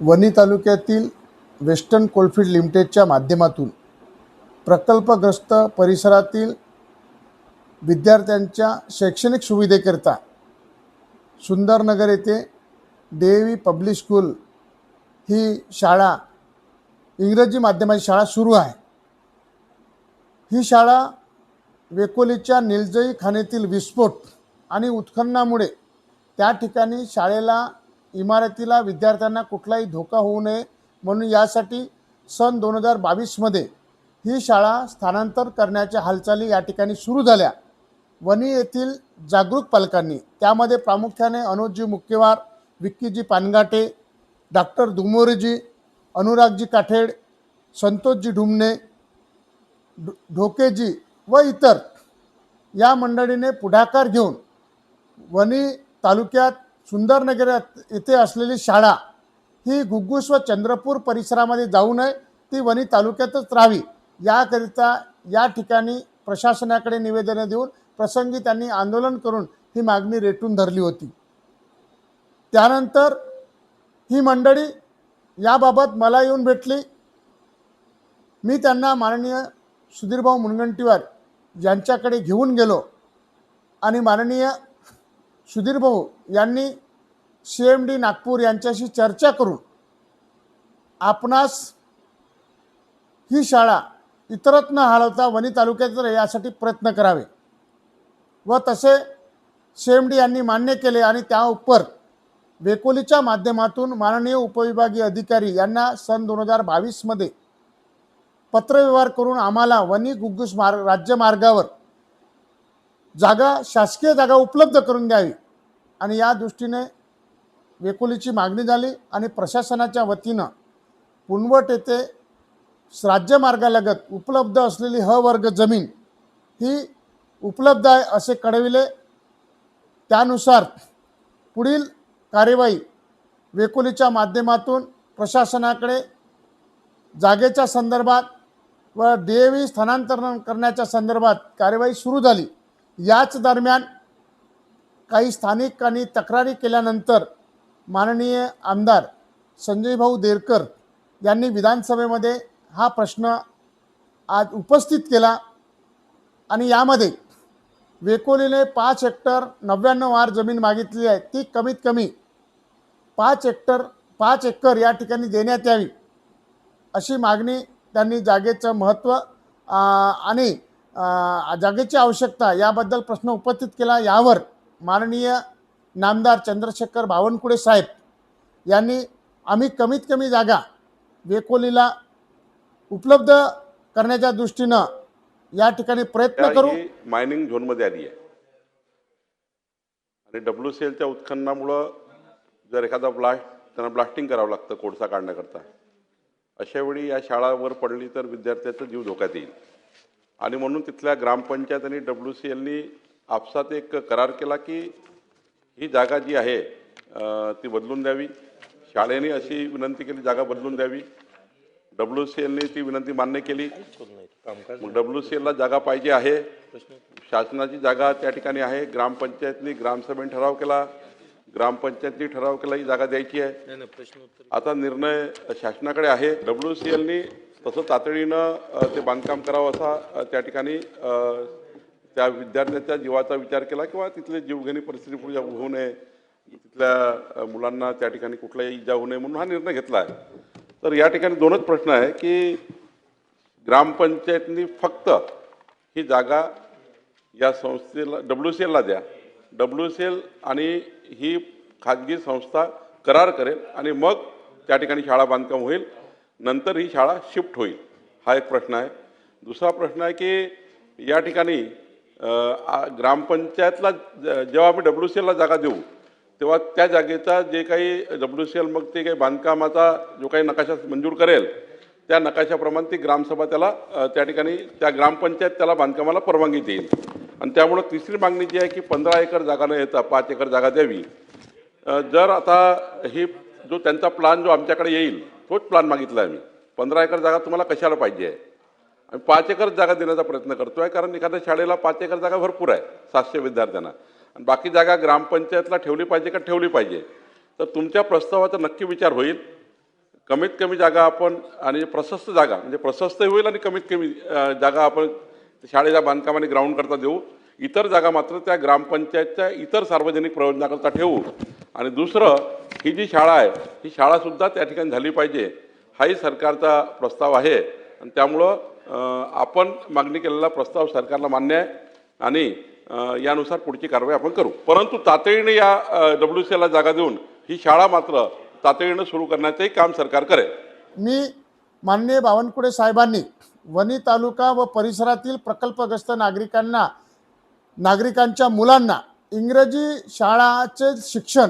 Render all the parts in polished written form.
वणी तालुक्यातील western coalfield लिमिटेडच्या माध्यमातून प्रकल्पग्रस्त परिसरातील विद्यार्थ्यांच्या शैक्षणिक सुविधेकरिता सुंदरनगर येथे देवी पब्लिक स्कूल ही शाळा इंग्रजी माध्यमाची शाळा सुरू आहे। ही शाळा वेकोलीच्या निलजई खाणीतील विस्फोट आणि उत्खननामुळे त्या ठिकाणी शाळेला इमारतीला विद्यार्थ्यांना कुठलाही धोका होऊ नये म्हणून यासाठी सन 2022 मध्ये ही शाळा स्थानांतर करण्याच्या हालचाली या ठिकाणी सुरू झाल्या। वणी येथील जागरूक पालकांनी त्यामध्ये प्रामुख्याने अनुजजी मुक्केवार, विक्कीजी पानगाटे, डॉक्टर दुमोरेजी, अनुरागजी काठेड, संतोषजी ढुमणे, ढोकेजी व इतर या मंडळीने पुढाकार घेऊन वणी तालुक्यात सुंदरनगर येथे असलेली शाळा ही घुग्गुस व चंद्रपूर परिसरामध्ये जाऊ नये, ती वणी तालुक्यातच राहावी याकरिता या ठिकाणी प्रशासनाकडे निवेदन देऊन प्रसंगी त्यांनी आंदोलन करून ही मागणी रेटून धरली होती। त्यानंतर ही मंडळी याबाबत मला येऊन भेटली। मी त्यांना माननीय सुधीरभाऊ मुनगंटीवार यांच्याकडे घेऊन गेलो आणि माननीय सुधीरभाऊ यांनी CMD नागपूर यांच्याशी चर्चा करून आपणास ही शाळा इतरत न हलवता वणी तालुक्यात यासाठी प्रयत्न करावे व तसे CMD यांनी मान्य केले आणि त्या उपर वेकोलीच्या माध्यमातून माननीय उपविभागीय अधिकारी यांना सन 2022 मध्ये पत्रव्यवहार करून आम्हाला वणी घुग्गुस राज्य मार्गावर जागा शासकीय जागा उपलब्ध करून द्यावी आणि या दृष्टीने वेकोलीची मागणी झाली आणि प्रशासनाच्या वतीनं पुनवट येथे राज्य मार्गालगत उपलब्ध असलेली ह वर्ग जमीन ही उपलब्ध आहे असे कळविले। त्यानुसार पुढील कार्यवाही वेकोलीच्या माध्यमातून प्रशासनाकडे जागेच्या संदर्भात व देवी स्थानांतरण करण्याच्या संदर्भात कार्यवाही सुरू झाली। याच दरम्यान काही स्थानिकांनी तक्रारी केल्यानंतर माननीय आमदार संजयभाऊ देरकर यांनी विधानसभेमध्ये हा प्रश्न आज उपस्थित केला आणि यामध्ये वेकोलीने 5 हेक्टर 99 आर जमीन मागितली आहे, ती कमीत कमी 5 एकर या ठिकाणी देण्यात यावी अशी मागणी त्यांनी जागेचं महत्त्व आणि जागेची आवश्यकता याबद्दल प्रश्न उपस्थित केला। यावर माननीय नामदार चंद्रशेखर बावनकुळे साहेब यांनी आम्ही कमीत कमी जागा वेकोलीला उपलब्ध करण्याच्या दृष्टीनं या ठिकाणी प्रयत्न करू। मायनिंग झोन मध्ये आली आहे आणि WCLच्या उत्खननामुळे जर एखादा त्यांना ब्लास्टिंग करावं लागतं कोळसा काढण्याकरता, अशा वेळी या शाळावर पडली तर विद्यार्थ्याचा जीव धोक्यात येईल आणि म्हणून तिथल्या ग्रामपंचायत आणि WCLनी आपसात एक करार केला की ही जागा जी आहे ती बदलून द्यावी। शाळेने अशी विनंती केली जागा बदलून द्यावी, WCLने ती विनंती मान्य केली। मग WCLला जागा पाहिजे आहे, शासनाची जागा त्या ठिकाणी आहे, ग्रामपंचायतनी ग्रामसभेने ठराव केला, ग्रामपंचायतनी ठराव केला ही जागा द्यायची आहे। आता निर्णय शासनाकडे आहे। WCLनी तसं तातडीनं ते बांधकाम करावं असा त्या ठिकाणी त्या विद्यार्थ्याच्या जीवाचा विचार केला किंवा तिथले जीवघेणी परिस्थिती पुढे होऊ नये, तिथल्या मुलांना त्या ठिकाणी कुठलाही इजा होऊ नये म्हणून हा निर्णय घेतला आहे। तर या ठिकाणी दोनच प्रश्न आहे की ग्रामपंचायतनी फक्त ही जागा या संस्थेला WCLला द्या, WCL आणि ही खाजगी संस्था करार करेल आणि मग त्या ठिकाणी शाळा बांधकाम होईल, नंतर ही शाळा शिफ्ट होईल, हा एक प्रश्न आहे। दुसरा प्रश्न आहे की या ठिकाणी ग्रामपंचायतला जेव्हा आम्ही WCLला जागा देऊ तेव्हा त्या जागेचा जे काही WCL मग ते काही बांधकामाचा जो काही नकाशा मंजूर करेल त्या नकाशाप्रमाणे ती ग्रामसभा त्याला त्या ठिकाणी त्या ग्रामपंचायत त्याला बांधकामाला परवानगी देईल। आणि त्यामुळे तिसरी मागणी जी आहे की 15 एकर जागा न येता 5 एकर जागा द्यावी। जर आता ही जो त्यांचा प्लान जो आमच्याकडे येईल तोच प्लान मागितला आहे मी, 15 एकर जागा तुम्हाला कशाला पाहिजे आहे, आम्ही 5 एकर जागा देण्याचा प्रयत्न करतो आहे कारण एखाद्या शाळेला 5 एकर जागा भरपूर आहे 700 विद्यार्थ्यांना आणि बाकी जागा ग्रामपंचायतला ठेवली पाहिजे का ठेवली पाहिजे। तर तुमच्या प्रस्तावाचा नक्की विचार होईल कमीत कमी जागा आपण आणि प्रशस्त जागा म्हणजे प्रशस्तही होईल आणि कमीत कमी जागा आपण शाळेच्या बांधकामाने ग्राउंड करता देऊ. इतर जागा मात्र त्या ग्रामपंचायतच्या इतर सार्वजनिक प्रयोजनाकरता ठेवू. आणि दुसरं, ही जी शाळा आहे ही शाळासुद्धा त्या ठिकाणी झाली पाहिजे हाही सरकारचा प्रस्ताव आहे. आणि त्यामुळं आपण मागणी केलेला प्रस्ताव सरकारला मान्य आहे आणि यानुसार पुढची कारवाई आपण करू. परंतु तातडीने या WCLला जागा देऊन ही शाळा मात्र तातडीनं सुरू करण्याचंही काम सरकार करेल. मी माननीय बावनकुळे साहेबांनी वणी तालुका व परिसरातील प्रकल्पग्रस्त नागरिकांच्या मुलांना इंग्रजी शाळाचे शिक्षण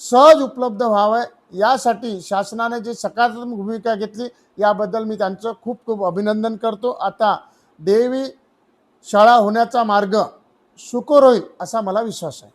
सहज उपलब्ध व्हावे यासाठी शासनाने जी सकारात्मक भूमिका घेतली याबद्दल मी त्यांचं खूप खूप अभिनंदन करतो. आता देवी शाळा होण्याचा मार्ग सुकर होईल असा मला विश्वास आहे.